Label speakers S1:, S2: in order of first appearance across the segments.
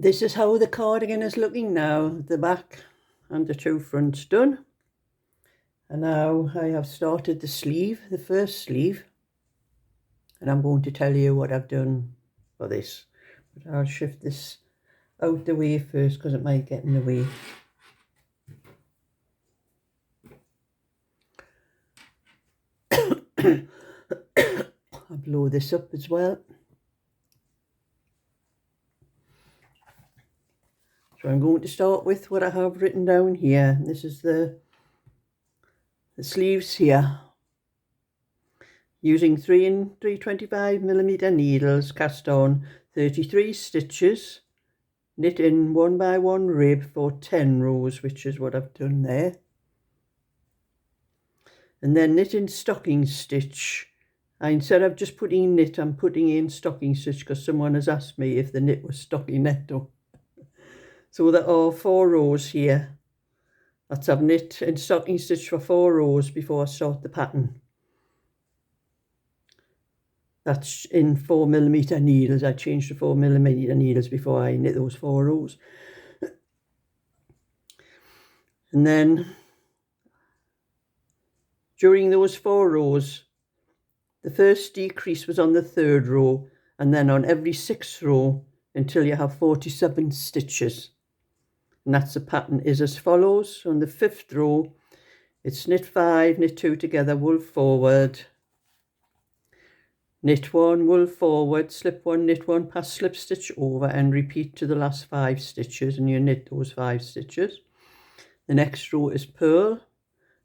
S1: This is how the cardigan is looking now. The back and the two fronts done. And now I have started the sleeve, the first sleeve. And I'm going to tell you what I've done for this. But I'll shift this out the way first because it might get in the way. I'll blow this up as well. So I'm going to start with what I have written down here. This is the sleeves here. Using 3 and 325mm needles, cast on 33 stitches, knit in 1 by 1 rib for 10 rows, which is what I've done there. And then knit in stocking stitch. Instead of just putting knit, I'm putting in stocking stitch because someone has asked me if the knit was stocking netto. So there are 4 rows here. That's I've knit in stocking stitch for 4 rows before I start the pattern. That's in 4mm needles. I changed to 4mm needles before I knit those 4 rows. And then during those 4 rows, the first decrease was on the 3rd row, and then on every 6th row until you have 47 stitches. And that's the pattern is as follows. On the 5th row, it's knit 5, knit 2 together, wool forward, knit 1, wool forward, slip 1, knit 1, pass slip stitch over, and repeat to the last 5 stitches, and you knit those 5 stitches. The next row is purl,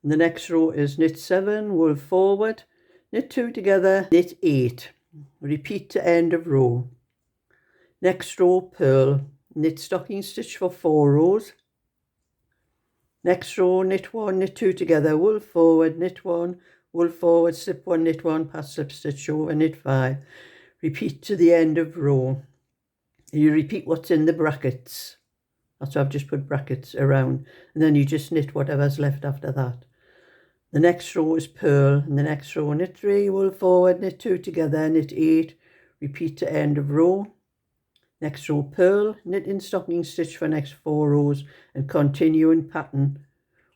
S1: and the next row is knit 7, wool forward, knit 2 together, knit 8, repeat to end of row. Next row purl, knit stocking stitch for 4 rows. Next row, knit 1, knit 2 together, wool forward, knit 1, wool forward, slip 1, knit 1, pass slip stitch over, knit 5. Repeat to the end of row. You repeat what's in the brackets. That's why I've just put brackets around. And then you just knit whatever's left after that. The next row is purl, and the next row, knit 3, wool forward, knit 2 together, knit 8, repeat to end of row. Next row purl, knit in stocking stitch for next 4 rows, and continue in pattern,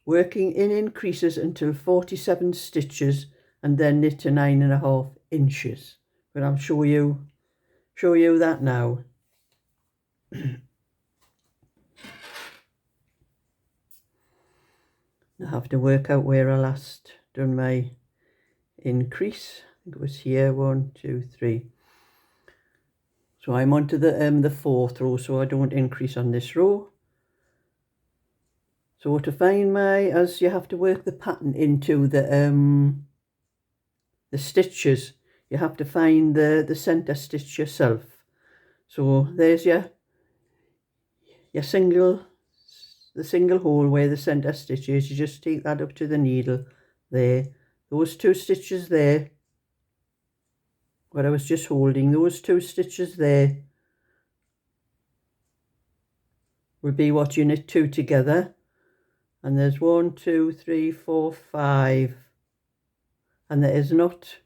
S1: working in increases until 47 stitches, and then knit to 9.5 inches. But I'll show you that now. I have to work out where I last done my increase. I think it was here, 1, 2, 3. So I'm onto the 4th row, so I don't increase on this row. So to find as you have to work the pattern into the stitches, you have to find the center stitch yourself. So there's the single hole where the center stitch is. You just take that up to the needle there. Those 2 stitches there, what I was just holding, those 2 stitches there will be what you knit 2 together. And there's 1, 2, 3, 4, 5. And there is not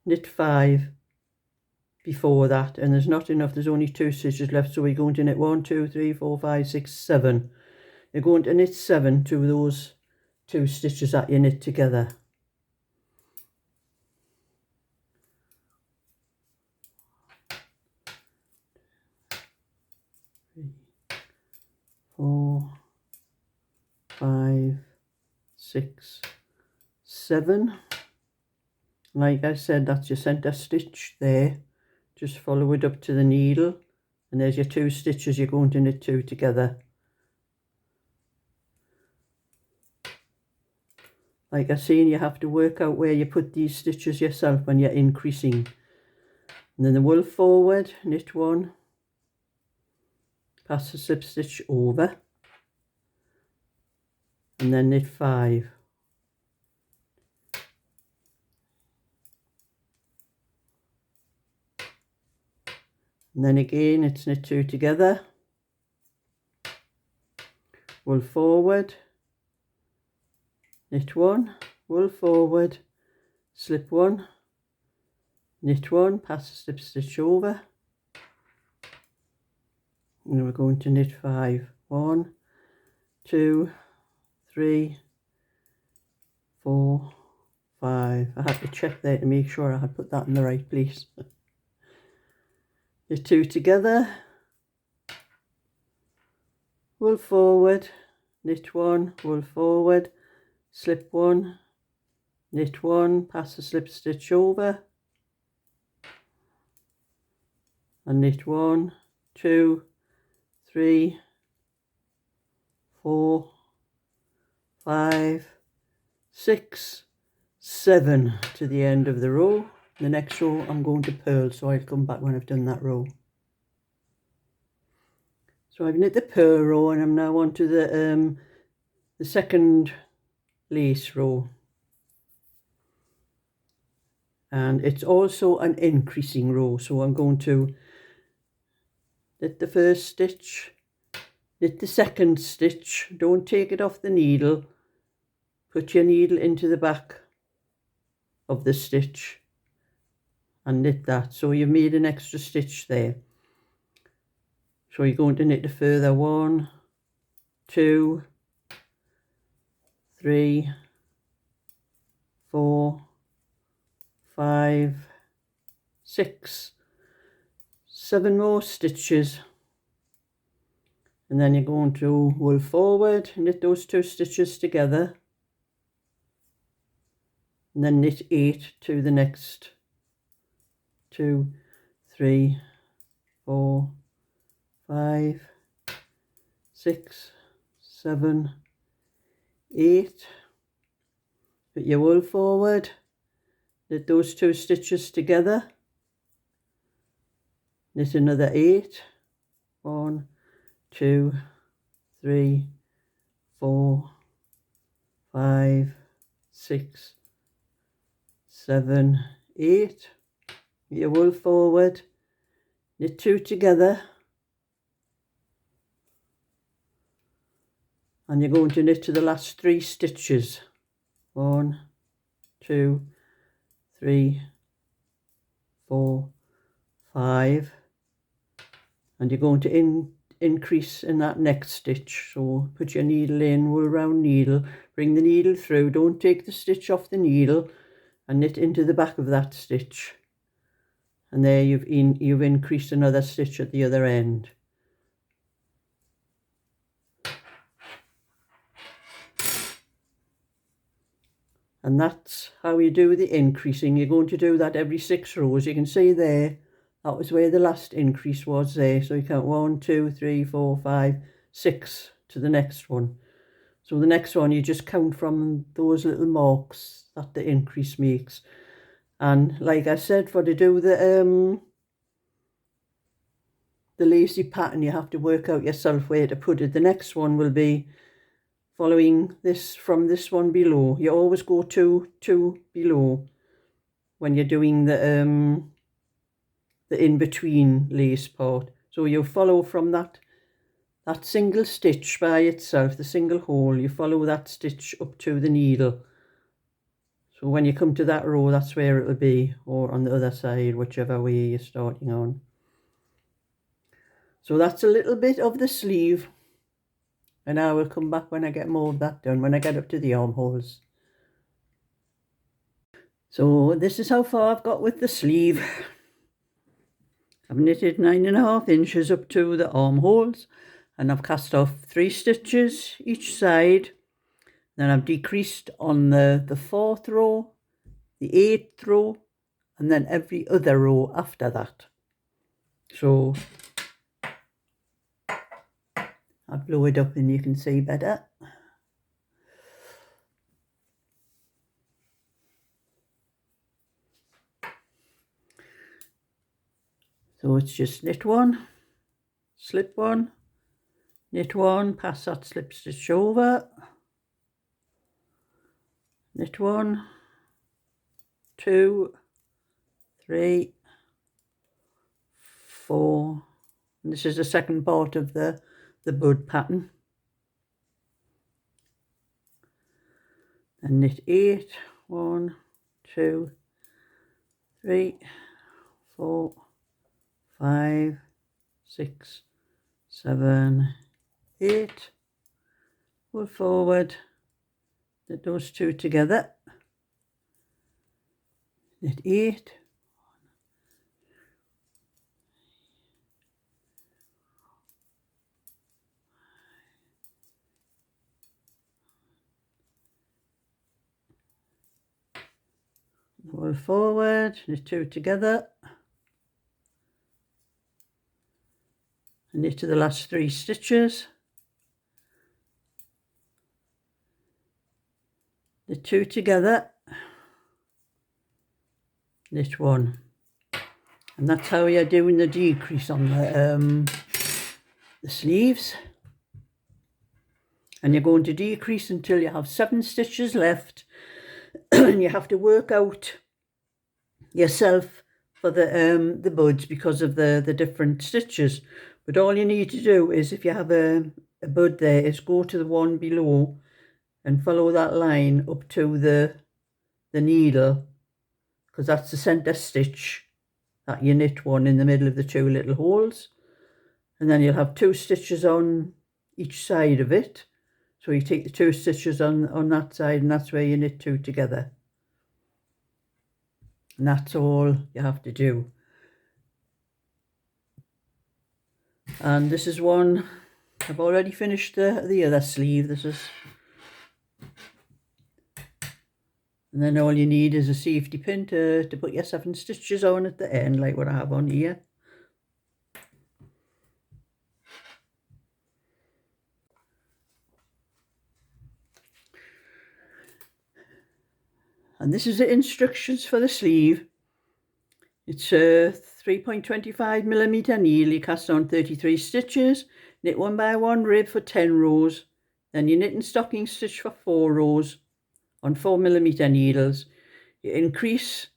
S1: knit 5 before that. And there's not enough. There's only 2 stitches left. So we're going to knit 1, 2, 3, 4, 5, 6, 7. You're going to knit 7 to those 2 stitches that you knit together. Four, 5, 6, 7. Like I said, that's your center stitch there. Just follow it up to the needle, and there's your 2 stitches you're going to knit 2 together. Like I said, you have to work out where you put these stitches yourself when you're increasing. And then the wool forward, knit 1, pass the slip stitch over, and then knit 5. And then again it's knit 2 together, wool forward, knit 1, wool forward, slip 1, knit 1, pass the slip stitch over, and we're going to knit 5. 1, 2, 3, 4, 5. I had to check there to make sure I had put that in the right place. Knit 2 together, wool forward, knit 1, wool forward, slip 1, knit 1, pass the slip stitch over, and knit 1, 2, 3, 4, 5, 6, 7 to the end of the row. The next row I'm going to purl, so I'll come back when I've done that row. So I've knit the purl row, and I'm now on to the second lace row, and it's also an increasing row. So I'm going to knit the first stitch, knit the second stitch, don't take it off the needle, put your needle into the back of the stitch and knit that. So you've made an extra stitch there. So you're going to knit a further 1, 2, 3, 4, 5, 6, 7 more stitches, and then you're going to wool forward, knit those 2 stitches together, and then knit 8 to the next 2, 3, 4, 5, 6, 7, 8. Put your wool forward, knit those 2 stitches together, knit another 8, 1, 2, 3, 4, 5, 6, 7, 8. Put your wool forward, knit 2 together, and you're going to knit to the last 3 stitches. 1, 2, 3, 4, 5, and you're going to increase in that next stitch. So put your needle in, wool round needle, bring the needle through, don't take the stitch off the needle, and knit into the back of that stitch, and there you've increased another stitch at the other end. And that's how you do the increasing. You're going to do that every 6 rows. You can see there, that was where the last increase was there. So you count 1, 2, 3, 4, 5, 6 to the next one. So the next one, you just count from those little marks that the increase makes. And like I said, for to do the lacy pattern, you have to work out yourself where to put it. The next one will be following this from this one below. You always go 2 below when you're doing the in-between lace part. So you follow from that single stitch by itself, the single hole, you follow that stitch up to the needle. So when you come to that row, that's where it will be, or on the other side, whichever way you're starting on. So that's a little bit of the sleeve, and I will come back when I get more of that done, when I get up to the armholes. So this is how far I've got with the sleeve. I've knitted 9.5 inches up to the armholes, and I've cast off 3 stitches each side. Then I've decreased on the 4th row, the 8th row, and then every other row after that. So I'll blow it up and you can see better. So it's just knit 1, slip 1, knit 1, pass that slip stitch over, knit 1, 2, 3, 4, and this is the second part of the bud pattern. And knit 8, 1, 2, 3, 4, 5, 6, 7, 8, wool forward, knit those two together, knit 8, wool forward, knit 2 together, and knit to the last 3 stitches, knit 2 together, knit 1, and that's how you're doing the decrease on the sleeves. And you're going to decrease until you have 7 stitches left, and you have to work out yourself for the buds because of the different stitches. But all you need to do is, if you have a bud there, is go to the one below and follow that line up to the needle, because that's the center stitch that you knit 1 in the middle of the 2 little holes, and then you'll have 2 stitches on each side of it. So you take the 2 stitches on that side, and that's where you knit 2 together. And that's all you have to do. And this is one, I've already finished the other sleeve. This is, and then all you need is a safety pin to put your 7 stitches on at the end, like what I have on here. And this is the instructions for the sleeve. It's a 3.25mm needle. You cast on 33 stitches, knit 1 by 1 rib for 10 rows, then you knit and stocking stitch for 4 rows on 4mm needles. You increase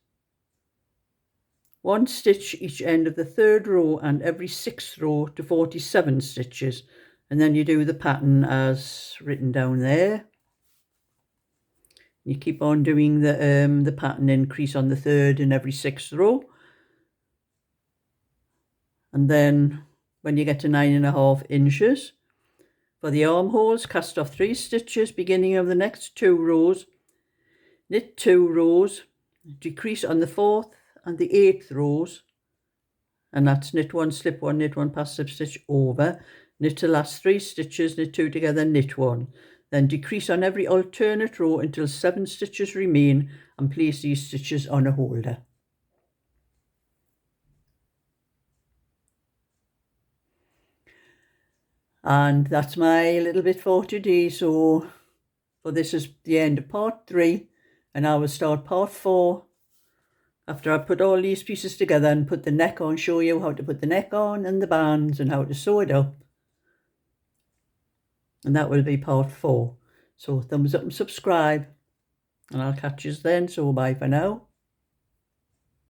S1: 1 stitch each end of the 3rd row and every 6th row to 47 stitches, and then you do the pattern as written down there. You keep on doing the pattern increase on the 3rd and every 6th row. And then when you get to 9.5 inches, for the armholes, cast off 3 stitches beginning of the next 2 rows, knit 2 rows, decrease on the 4th and the 8th rows, and that's knit 1, slip 1, knit 1, pass slip stitch over, knit the last 3 stitches, knit 2 together, knit 1. Then decrease on every alternate row until 7 stitches remain, and place these stitches on a holder. And that's my little bit for today. So this is the end of part 3, and I will start part 4 after I put all these pieces together and put the neck on, show you how to put the neck on and the bands and how to sew it up. And that will be part 4. So thumbs up and subscribe, and I'll catch you then. So bye for now.